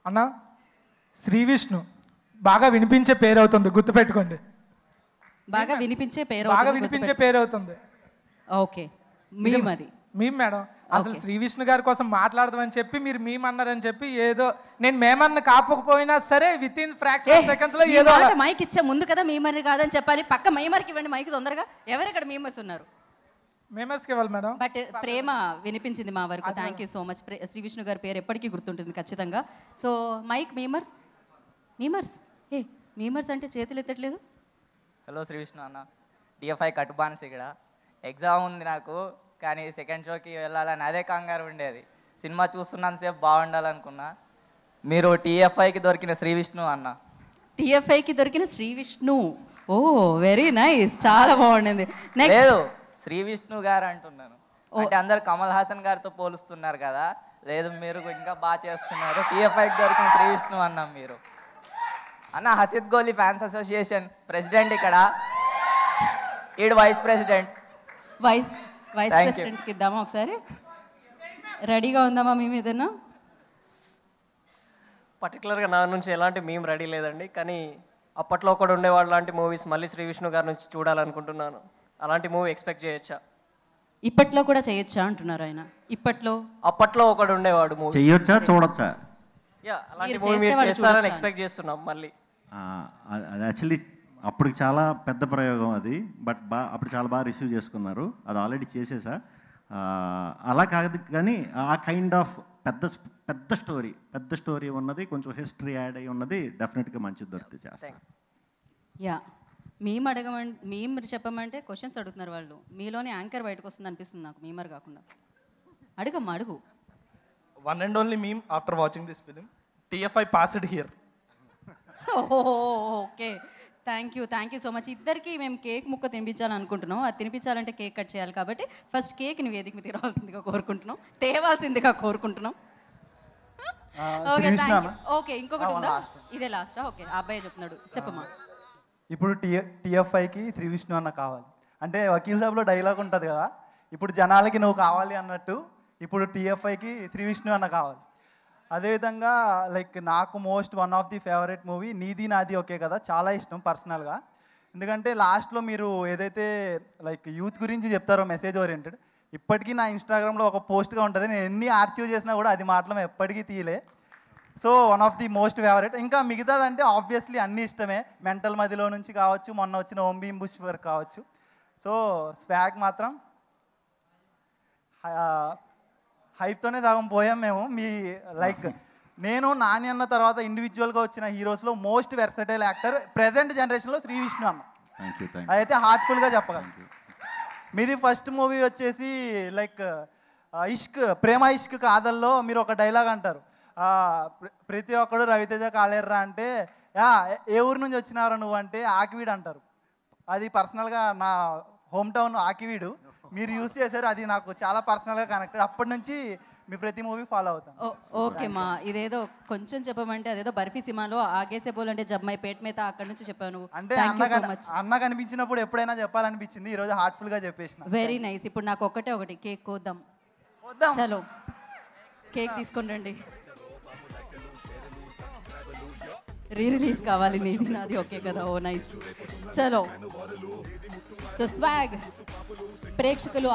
అన్న శ్రీ విష్ణు బాగా వినిపించే పేరు అవుతుంది, గుర్తుపెట్టుకోండి. బాగా వినిపించే పేరు అవుతుంది. ఓకే, మీమ్ అది. Meme madam. అసలు శ్రీ విష్ణు గారి కోసం మాట్లాడదామని చెప్పి మీరు మీమ్ అన్నారని చెప్పి ఏదో నేను మేమన్న కాపకపోయినా సరే విత్ ఇన్ ఫ్రాక్షన్ సెకండ్స్ లో ఏదో మైక్ ఇచ్చే ముందు కదా మీమర్ కాదని చెప్పాలి. పక్క మైమర్కి ఇవ్వండి మైక్ తొందరగా. ఎవరు ఇక్కడ మీమర్స్ ఉన్నారు? మేమర్స్కి ఇవ్వాలి మేడం. బట్ ప్రేమ వినిపించింది మా వరకు. Thank you so much. Shri Vishnu గారి పేరు ఎప్పటికీ గుర్తుంటుంది ఖచ్చితంగా. సో మైక్ మీమర్స్ మీమర్స్ అంటే చేతులు ఎత్తట్లేదు. హలో శ్రీ విష్ణు అన్న, టిఎఫ్ఐ కట్టుబానిసి ఇక్కడ ఎగ్జామ్ ఉంది నాకు, కానీ సెకండ్ షోకి వెళ్ళాలని అదే కంగారు ఉండేది. సినిమా చూస్తున్నంతసేపు బాగుండాలనుకున్నా. మీరు టిఎఫ్ఐకి దొరికిన శ్రీ విష్ణు అన్న. టిఎఫ్ఐకి దొరికిన శ్రీ విష్ణు. ఓ వెరీ నైస్, చాలా బాగుండింది. లేదు శ్రీ విష్ణు గారు అంటున్నాను. అంటే అందరు కమల్ హాసన్ గారితో పోలుస్తున్నారు కదా. లేదు మీరు ఇంకా బాగా చేస్తున్నారు. టిఎఫ్ఐకి దొరికిన శ్రీ విష్ణు అన్న మీరు. అన్న హసిద్ గోలీ ఫ్యాన్స్ అసోసియేషన్ ప్రెసిడెంట్ ఇక్కడ, ఈడు వైస్ ప్రెసిడెంట్. వైస్ ప్రెసిడెంట్కి ఇద్దామా ఒకసారి? రెడీగా ఉందామా మేము ఏదన్నా? పర్టికులర్గా నా నుంచి ఎలాంటి మేము రెడీ లేదండి, కానీ అప్పట్లో ఒకడు ఉండేవాడు లాంటి మూవీస్ మళ్ళీ శ్రీ విష్ణు గారి నుంచి చూడాలనుకుంటున్నాను. అలాంటి మూవీ ఎక్స్పెక్ట్ చేయొచ్చా? ఇప్పట్లో కూడా చేయొచ్చా అంటున్నారు ఆయన. అప్పట్లో ఒకడు ఉండేవాడు మూవీ చేయొచ్చా, చూడొచ్చా? అలాంటి మూవీ మీరు చేస్తారని ఎక్స్పెక్ట్ చేస్తున్నాం మళ్ళీ. అది యాక్చువల్లీ అప్పుడు చాలా పెద్ద ప్రయోగం అది, బట్ అప్పుడు చాలా బాగా రిసీవ్ చేసుకున్నారు. అది ఆల్రెడీ చేసేసా. అలా కాదు కానీ ఆ కైండ్ ఆఫ్ పెద్ద స్టోరీ ఉన్నది, కొంచెం హిస్టరీ యాడ్ అయ్యి ఉన్నది డెఫినెట్గా మంచిది దొరికితే చేస్తాను. యా మేము చెప్పమంటే క్వశ్చన్స్ అడుగుతున్నారు వాళ్ళు. మీలోనే యాంకర్ బయటకు వస్తుంది అనిపిస్తుంది నాకు, మీమర్ కాకుండా. అడుగు. One and only meme after watching this film, TFI passed here. Okay, thank you so much. ఇద్దరికి మేము కేక్ ముక్క తినిపించాలనుకుంటున్నాం. అది తినిపించాలంటే కేక్ కట్ చేయాలి కాబట్టి ఫస్ట్ కేక్ని వేదిక మీద తేవాల్సిందిగా కోరుకుంటున్నాం. ఓకే, ఇంకొకటి ఉందా? ఇదే లాస్టా? ఓకే, ఆ అబ్బాయి చెప్తున్నాడు, చెప్పమ్మా. ఇప్పుడు టిఎఫ్ఐకి శ్రీ విష్ణు అన్న కావాలి అంటే వకీల్ సాబ్లో డైలాగ్ ఉంటుంది కదా, ఇప్పుడు జనాలకి నువ్వు కావాలి అన్నట్టు ఇప్పుడు టిఎఫ్ఐకి శ్రీ విష్ణు అన్న కావాలి. అదేవిధంగా లైక్ నాకు one of the favourite movie నీది నాది ఓకే కదా, చాలా ఇష్టం పర్సనల్గా. ఎందుకంటే లాస్ట్లో మీరు ఏదైతే లైక్ యూత్ గురించి చెప్తారో మెసేజ్ ఓరియంటెడ్, ఇప్పటికీ నా ఇన్స్టాగ్రామ్లో ఒక పోస్ట్గా ఉంటుంది. నేను ఎన్ని ఆర్చీవ్ చేసినా కూడా అది మాటలు ఎప్పటికీ తీయలే. So one of the most favourite. ఇంకా మిగతాదంటే ఆబ్వియస్లీ అన్నీ ఇష్టమే. మెంటల్ మదిలో నుంచి కావచ్చు, మొన్న వచ్చిన ఓం భీమ్ బుష్ వరకు కావచ్చు. సో స్వాగ్ మాత్రం హైప్తోనే సగం పోయాం మేము. మీ లైక్ నేను నాని అన్న తర్వాత ఇండివిజువల్గా వచ్చిన హీరోస్లో మోస్ట్ వెర్సటైల్ యాక్టర్ ప్రెజెంట్ జనరేషన్లో శ్రీ విష్ణు అన్న. అదైతే హార్ట్ఫుల్గా చెప్పగలను. మీది ఫస్ట్ మూవీ వచ్చేసి లైక్ ప్రేమ ఇష్క్ కాదల్లో మీరు ఒక డైలాగ్ అంటారు, ప్రతి ఒక్కడు రవితేజ కాలేర్రా అంటే ఏ ఊరు నుంచి వచ్చినారా నువ్వు అంటే ఆకివీడు అంటారు. అది పర్సనల్గా నా హోమ్ టౌన్ ఆకివీడు. మీరు యూజ్ చేశారు, అది నాకు చాలా పర్సనల్గా కనెక్టెడ్. అప్పటి నుంచి మీ ప్రతి మూవీ ఫాలో అవుతాను. ఓకే మా, ఇదేదో కొంచెం చెప్పమంటే అదేదో బర్ఫీ సినిమాలో ఆగేసే పోల్ అంటే జబ్మై పేట్ మీద అక్కడ నుంచి చెప్పాను. అంటే అన్న కనిపించినప్పుడు ఎప్పుడైనా చెప్పాలనిపించింది, ఈరోజు హార్ట్ఫుల్గా చెప్పేసిన. Very nice. ఇప్పుడు నాకు ఒకటి కేక్ కోద్దాం. చలో కేక్ తీసుకొని రండి. రిలీజ్ కావాలి నీది నాది ఓకే కదా. ఓ నైస్. చలో. సో స్వాగ్ ప్రేక్షకులు